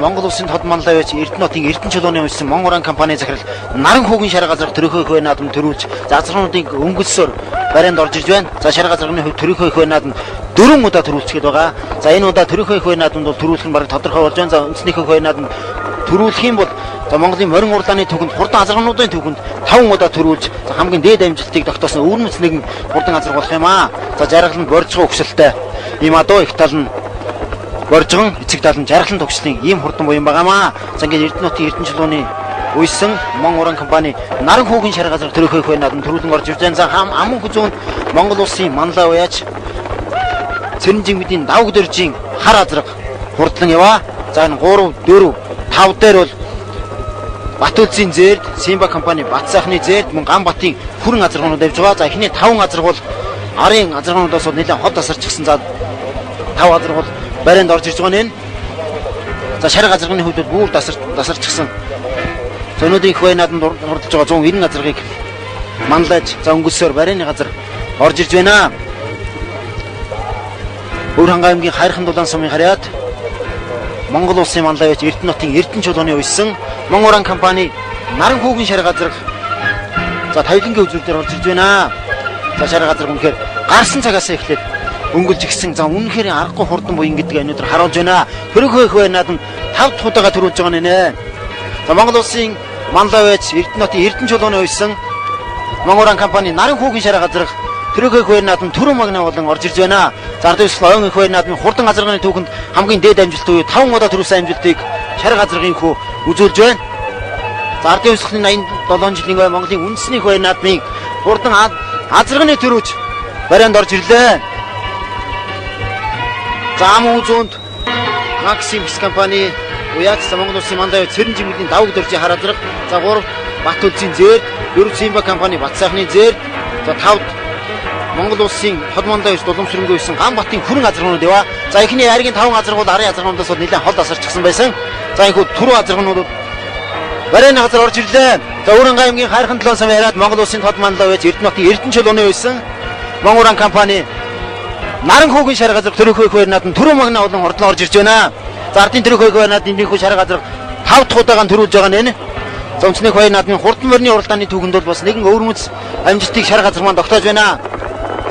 Монгол улсын тод манлай байж Эрдэнэтийн Эрдэнэ чулууны үйлсэн Монгол компани захирал наран хүүгийн шар газар төрөхөө хөө наадам төрүүлж зазрахнуудын өнгөлсөөр барайнд орж ирж байна. За шар газрын хөв төрөхөө хөө наадам 4 удаа төрүүлчихэд байгаа. За энэ удаа төрөхөө хөө наадамд бол төрүүлэх нь бараг тодорхой болж байна. За үндснийхөө хөө наадам төрүүлэх юм бол за Монголын морин урлааны түүхэнд хурдан азаргуунуудын түүхэнд 5 удаа төрүүлж хамгийн дээд амжилтыг тогтоосон өвөрмөц нэгэн хурдан азарг болох юм аа. За жаргал нь боржгоо өгсөлтэй. Ийм адуу их тал нь боржгон эцэг тал нь жаргалын тогшлын ийм хурдан буян байгаамаа. За ингээд Эрдэнэтийн Эрдэнэ чулууны үйлсэн Монгол компани наран хүүгийн шар газар төрөхөө хөө наадам төрүүлэн орж ирж байна. За аман хүзүүнд Монгол улсын манлай уяач Цэрэнжигмэдийн давг дөржийн хар азраг хурдлан яваа. За энэ 3, 4, 5 дээр бол Батүлзийн зээрд Симба компани Бат сайхны зээрд мөн Ганбатын хүрэн азаргуунууд явж байгаа. За эхний 5 азарг бол арын азаргуунуудаас нэлээд хот тасарчихсан. За 5 азарг бол барайнд орж ирж байгаа нь. За шар газрын хувьд бүр тасарчихсан. За өнөөдрийн их бай наадамд хурдж байгаа 190 азаргыг манлайж за өнгөлсөөр барайны газар орж ирж байна. Өвөрхангай аймгийн Хайрхан дулаан сумын харьяат Монгол улсын манлай байж Эрдэнэтийн Эрдэнэ чулууны үйлсэн Монгол компани наран хүүгийн шар газар за тавилангийн үзүүр дээр орж ирж байна. За шар газар үнэхээр гарсан цагаас эхлээд өнгөлж гисэн. За үнэхээр аргагүй хурдан буян гэдэг өнөөдөр харуулж байна. Хөрөхөө их байнаад нь 5 дахь удаага төрүүлж байгаа нэ. За Монгол улсын манлай байж Эрдэнэтийн Эрдэнэ чулууны үйлсэн Монгол компани наран хүүгийн шар газар төрөхөө их байнаад нь түрүү магна болон орж ирж байна. За ардын ойн их байнаад нь хурдан азаргын түүхэнд хамгийн дээд амжилт буюу 5 удаа төрүүлсэн амжилтыг шар газрын хүү үзүүлж байна. За ардын өсгөлийн 87 жилийн бай Монголын үндэсний их байнаадмыг хурдан азаргын төрөөж барайнд орж ирлээ. За аман үзүүнд Максим компани уяач Монгол улсын манлай Цэрэнжигмэдийн давг дөржийн хар азраг. За 3 Батүлзийн зээрд 4 Симба компани Бат сайхны зээрд за 5 Монгол улсын хот манлай дуламжрынгүй байсан Ганбатын хүрэн азаргуунууд яваа. За эхний хайргийн 5 азаргууд арын азаргуунаас бол нэлээд хол тасарчихсан байсан. За энэ түрүү азаргуунууд барайны газар орж ирлээ. За Өвөрхангай аймгийн Хайрхан дулаан сумын харьяат Монгол улсын хот манлай байж Эрдэнэтийн Эрдэнэ чулууны үйлсэн Монгол компани наран хүүгийн шар газар төрөхөө их байнаад нь түрүү магна болон хурдан орж ирж байна. За ардын төрөхөө их байнаад энэхүү шар газар 5 дахь удаагаар төрүүлж байгаа нэ. За өнцнийг байнаад нь хурдан морины уралдааны түүхэнд бол бас нэгэн өвөрмөц амжилтыг шар газар маань тогтоож байна.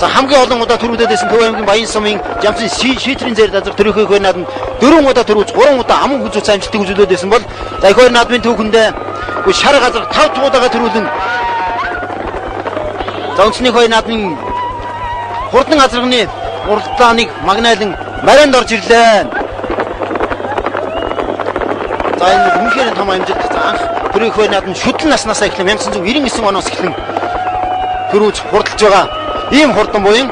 За хамгийн олон удаа төрүүлээд байсан Төв аймгийн Баян сумын Жамсын шийтрийн зэр газар төрөхөө их байнаад нь 4 удаа төрүүлж 3 удаа аман хүзүүц амжилтыг үзүүлээд байсан бол за их байнаадмын түүхэндээ шар газар 5 дахь удаагаар төрүүлэн за өнцнийг байнаадмын хурдан азарганы уралдааныг магнайлан барайнд орж ирлээ. За энэ үнэхээр том амжилт. За анх төрөх байнаад нь шүтэн наснаас эхлэн 1999 оноос эхлэн төрүүлж хурдалж байгаа. Ийм хурдан буян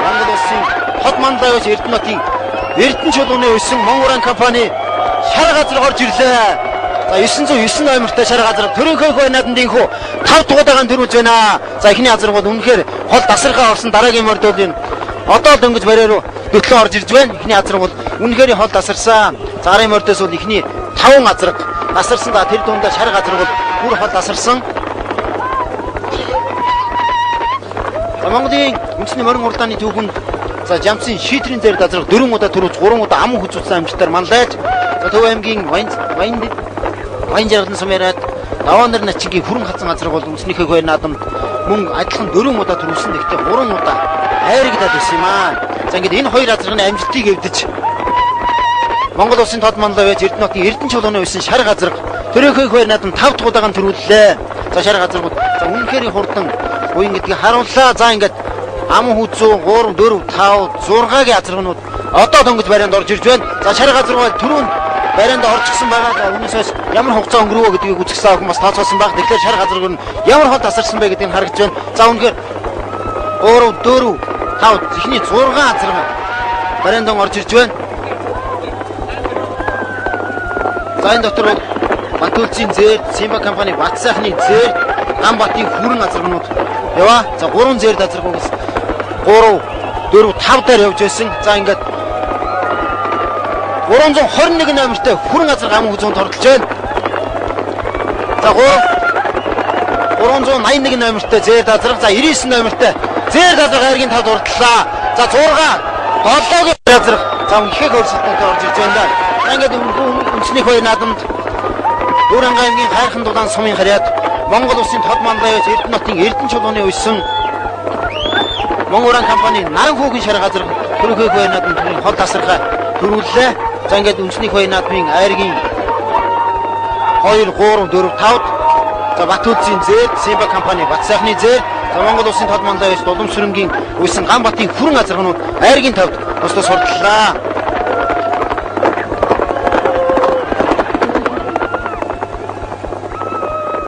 Монгол улсын хот манлай байж Эрдэнэтийн Эрдэнэ чулууны үйлсэн Монгол компани шар газар орж ирлээ. За 909 номертой шар газар төрөхөө байнаад нь дийнхүү 5 дахь удаагаар төрүүлж байна. За эхний азар бол үнэхээр хол тасархаа орсон дараагийн мордолын одоо л дөнгөж барай руу дөтлөө орж ирж байна. Эхний азар бол үнэхээр хол тасарсан. За арын мордоос бол эхний 5 азраг тасарсан. За тэр дундаа шар газар бол бүр хол тасарсан. За Монголын үндэсний морин уралдааны түүхэнд за Жамсын шийтрийн зэр газар 4 удаа төрүүлж 3 удаа аман хүзүүлсэн амжилтаар манлайж за Төв аймгийн Баян жаргалын сумын харьяат Даваа нар начингийн хүрэн хацсан азраг бол үндэснийхээ хой наадамд мөн адилхан 4 удаа төрүүлсэн. Гэхдээ 3 удаа хайрагдаад байсан юм аа. За ингээд энэ хоёр азрагны амжилтыг эвдэж Монгол улсын тод манлай байж Эрдэнэтийн Эрдэнэ чулууны үйлсэн шар газар төрөхөө хой наадамд 5 дахь удаагаар төрүүллээ. За шар газаргууд за үнэхээр хурдан буян гэдгийг харууллаа. За ингээд аман хүзүү 3, 4, 5, 6-гийн азрагнууд одоо дөнгөж барайнд орж ирж байна. За шар газар бол түрүүнд барайнд орчихсон байгаа. Үүнээс ямар хугацаа өнгөрөв гэдгийг үзэхсэн хүмүүс тооцоосон баг. Тэгэхээр шар газар нь ямар хол тасарсан бэ гэдгийг харагдж байна. За үнэхээр 3, 4, 5 ихний 6 азраг барайнд орж ирж байна. За энэ дотор бол Батүлзийн зэр, Симба компани Бат сайхны зэр, Ганбатын хүрэн азаргнууд яваа. За 3 зэр азаргуудаас 3, 4, 5 дээр явж байсан. За ингээд 321 номертой хүрэн азар аман хүзүүнд оролцож байна. За 381 номертой зэр азар, за 99 номертой зэр азар хайргийн тал урдлаа. За 6, 7-гийн азар за ихэх өрсөлдөөнтэй орж ирж байна да. ингээд үндэсний хоёр наадамд Өөрөнгө аймгийн хайрхан дулаан сумын харьяад Монгол улсын тод мандаа явж Эрдэнэтийн Эрдэнэ чулууны өссөн Монгол компани наран хүүгийн шар газар төрөхөйг байнад нь хол тасархаа төрүүллээ. За ингээд үндэсний хоёр наадмын айргийн 2 3 4 5 за Батүлзийн зээл Симба компани Бат сайхны зээл за Монгол улсын тод мандаа явж Дулам сүрэнгийн өссөн Ган Батын хүрэн азаргнууд айргийн тавд тусдаа сурдлаа.